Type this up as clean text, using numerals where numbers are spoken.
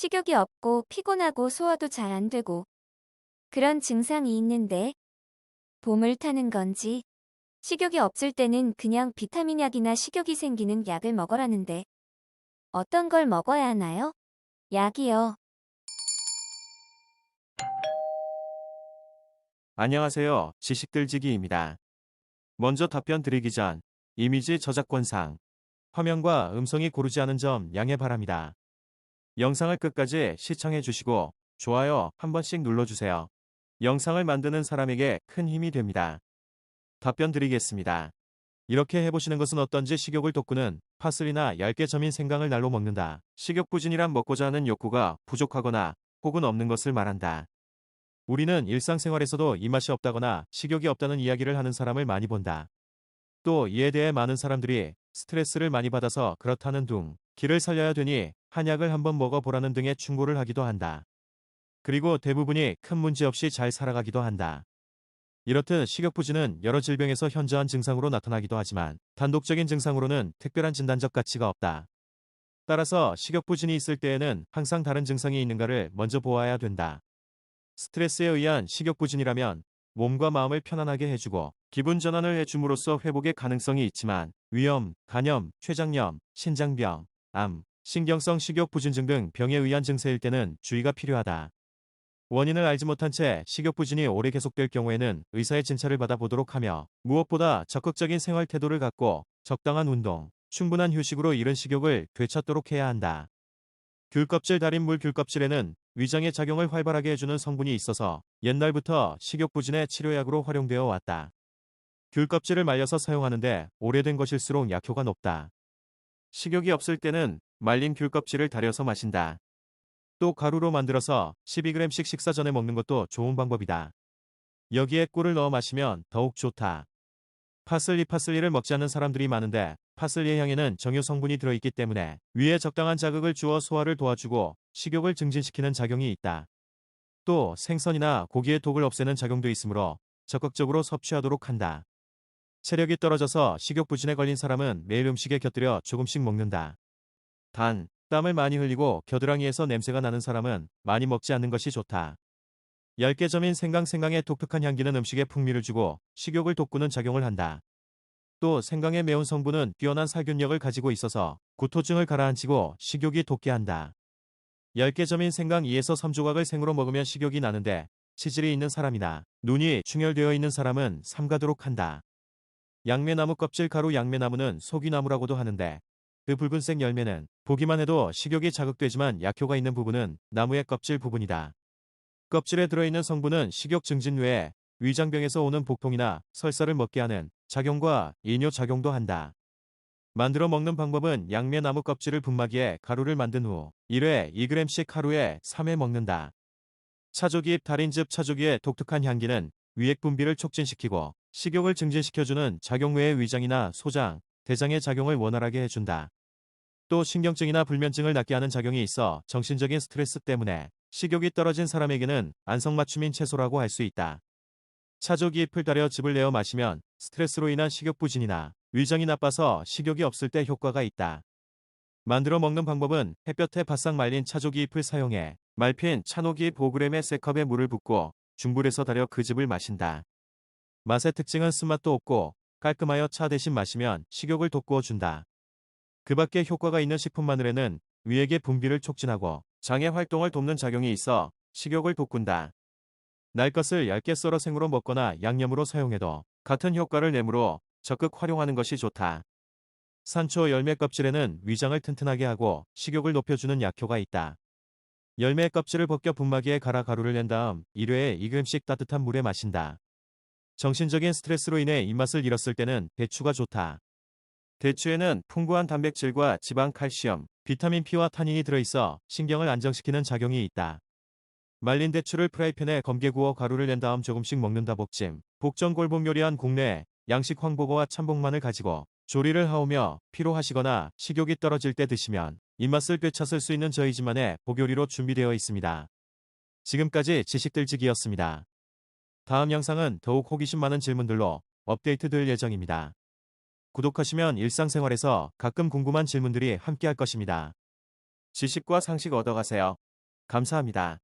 식욕이 없고 피곤하고 소화도 잘 안 되고 그런 증상이 있는데 봄을 타는 건지 식욕이 없을 때는 그냥 비타민 약이나 식욕이 생기는 약을 먹으라는데 어떤 걸 먹어야 하나요? 약이요. 안녕하세요. 지식들지기입니다. 먼저 답변 드리기 전 이미지 저작권상 화면과 음성이 고르지 않은 점 양해 바랍니다. 영상을 끝까지 시청해 주시고 좋아요 한 번씩 눌러주세요. 영상을 만드는 사람에게 큰 힘이 됩니다. 답변 드리겠습니다. 이렇게 해보시는 것은 어떤지. 식욕을 돋구는 파슬리나 얇게 저민 생강을 날로 먹는다. 식욕부진이란 먹고자 하는 욕구가 부족하거나 혹은 없는 것을 말한다. 우리는 일상생활에서도 이 맛이 없다거나 식욕이 없다는 이야기를 하는 사람을 많이 본다. 또 이에 대해 많은 사람들이 스트레스를 많이 받아서 그렇다는 둥, 기를 살려야 되니 한약을 한번 먹어보라는 등의 충고를 하기도 한다. 그리고 대부분이 큰 문제 없이 잘 살아가기도 한다. 이렇듯 식욕부진은 여러 질병에서 현저한 증상으로 나타나기도 하지만 단독적인 증상으로는 특별한 진단적 가치가 없다. 따라서 식욕부진이 있을 때에는 항상 다른 증상이 있는가를 먼저 보아야 된다. 스트레스에 의한 식욕부진이라면 몸과 마음을 편안하게 해주고 기분 전환을 해줌으로써 회복의 가능성이 있지만 위염, 간염, 췌장염, 신장병, 암, 신경성 식욕부진증 등 병에 의한 증세일 때는 주의가 필요하다. 원인을 알지 못한 채 식욕부진이 오래 계속될 경우에는 의사의 진찰을 받아보도록 하며 무엇보다 적극적인 생활 태도를 갖고 적당한 운동, 충분한 휴식으로 이른 식욕을 되찾도록 해야 한다. 귤껍질 달인 물 귤껍질에는 위장의 작용을 활발하게 해주는 성분이 있어서 옛날부터 식욕부진의 치료약으로 활용되어 왔다. 귤껍질을 말려서 사용하는데 오래된 것일수록 약효가 높다. 식욕이 없을 때는 말린 귤껍질을 달여서 마신다. 또 가루로 만들어서 12g씩 식사 전에 먹는 것도 좋은 방법이다. 여기에 꿀을 넣어 마시면 더욱 좋다. 파슬리를 먹지 않는 사람들이 많은데 파슬리의 향에는 정유 성분이 들어있기 때문에 위에 적당한 자극을 주어 소화를 도와주고 식욕을 증진시키는 작용이 있다. 또 생선이나 고기의 독을 없애는 작용도 있으므로 적극적으로 섭취하도록 한다. 체력이 떨어져서 식욕부진에 걸린 사람은 매일 음식에 곁들여 조금씩 먹는다. 단, 땀을 많이 흘리고 겨드랑이에서 냄새가 나는 사람은 많이 먹지 않는 것이 좋다. 얇게 저민 생강의 독특한 향기는 음식에 풍미를 주고 식욕을 돋구는 작용을 한다. 또 생강의 매운 성분은 뛰어난 살균력을 가지고 있어서 구토증을 가라앉히고 식욕이 돋게 한다. 얇게 저민 생강 2에서 3조각을 생으로 먹으면 식욕이 나는데 치질이 있는 사람이나 눈이 충혈되어 있는 사람은 삼가도록 한다. 양매나무 껍질 가루. 양매나무는 소귀나무라고도 하는데 그 붉은색 열매는 보기만 해도 식욕이 자극되지만 약효가 있는 부분은 나무의 껍질 부분이다. 껍질에 들어있는 성분은 식욕 증진 외에 위장병에서 오는 복통이나 설사를 먹게 하는 작용과 이뇨 작용도 한다. 만들어 먹는 방법은 양매나무 껍질을 분마기에 가루를 만든 후 1회 2g씩 하루에 3회 먹는다. 차조기잎 달인즙. 차조기의 독특한 향기는 위액 분비를 촉진시키고 식욕을 증진시켜주는 작용 외에 위장이나 소장, 대장의 작용을 원활하게 해준다. 또 신경증이나 불면증을 낫게 하는 작용이 있어 정신적인 스트레스 때문에 식욕이 떨어진 사람에게는 안성맞춤인 채소라고 할 수 있다. 차조기잎을 달여 즙을 내어 마시면 스트레스로 인한 식욕부진이나 위장이 나빠서 식욕이 없을 때 효과가 있다. 만들어 먹는 방법은 햇볕에 바싹 말린 차조기잎을 사용해 말핀 차노기잎 5g에 세 컵에 물을 붓고 중불에서 달여 그 즙을 마신다. 맛의 특징은 쓴맛도 없고 깔끔하여 차 대신 마시면 식욕을 돋구어 준다. 그 밖에 효과가 있는 식품 마늘에는 위액의 분비를 촉진하고 장의 활동을 돕는 작용이 있어 식욕을 돋군다. 날 것을 얇게 썰어 생으로 먹거나 양념으로 사용해도 같은 효과를 내므로 적극 활용하는 것이 좋다. 산초 열매 껍질에는 위장을 튼튼하게 하고 식욕을 높여주는 약효가 있다. 열매 껍질을 벗겨 분마기에 갈아 가루를 낸 다음 1회에 2g씩 따뜻한 물에 마신다. 정신적인 스트레스로 인해 입맛을 잃었을 때는 대추가 좋다. 대추에는 풍부한 단백질과 지방, 칼슘, 비타민 P와 타닌이 들어있어 신경을 안정시키는 작용이 있다. 말린 대추를 프라이팬에 검게 구워 가루를 낸 다음 조금씩 먹는다. 복전골복 요리한 국내 양식 황보고와 참복만을 가지고 조리를 하오며 피로하시거나 식욕이 떨어질 때 드시면 입맛을 되찾을 수 있는 저희 집만의 복요리로 준비되어 있습니다. 지금까지 지식들지기였습니다. 다음 영상은 더욱 호기심 많은 질문들로 업데이트될 예정입니다. 구독하시면 일상생활에서 가끔 궁금한 질문들이 함께할 것입니다. 지식과 상식 얻어가세요. 감사합니다.